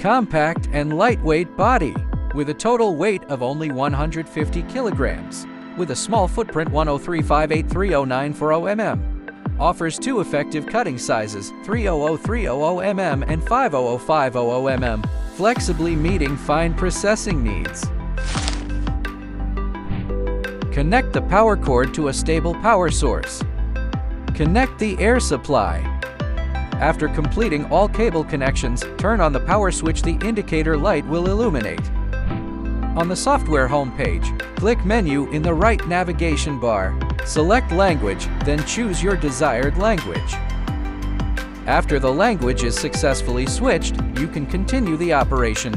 compact and lightweight body, with a total weight of only 150 kilograms, with a small footprint 103583094 mm. Offers two effective cutting sizes, 300-300 mm and 500-500 mm, flexibly meeting fine processing needs. Connect the power cord to a stable power source. Connect the air supply. After completing all cable connections, turn on the power switch. The indicator light will illuminate. On the software homepage, click Menu in the right navigation bar. Select Language, then choose your desired language. After the language is successfully switched, you can continue the operation.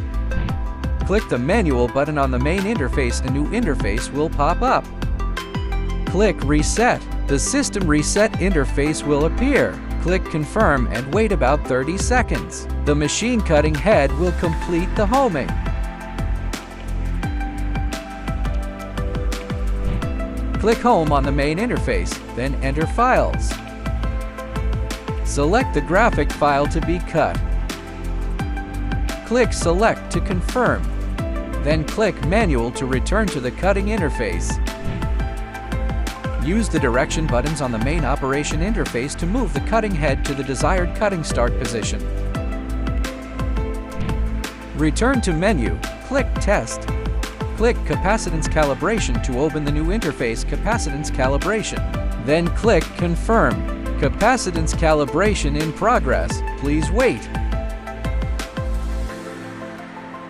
Click the Manual button on the main interface. A new interface will pop up. Click Reset. The System Reset interface will appear. Click Confirm and wait about 30 seconds. The machine cutting head will complete the homing. Click Home on the main interface, then enter Files. Select the graphic file to be cut. Click Select to confirm. Then click Manual to return to the cutting interface. Use the direction buttons on the main operation interface to move the cutting head to the desired cutting start position. Return to Menu, click Test. Click Capacitance Calibration to open the new interface, Capacitance Calibration. Then click Confirm. Capacitance calibration in progress. Please wait.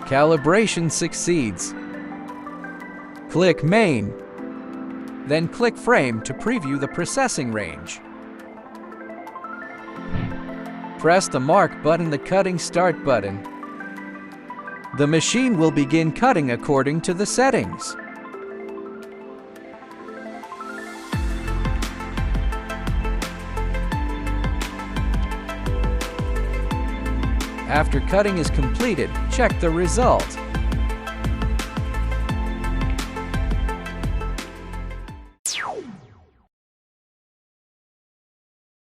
Calibration succeeds. Click Main. Then click Frame to preview the processing range. Press the Mark button, the Cutting Start button. The machine will begin cutting according to the settings. After cutting is completed, check the result.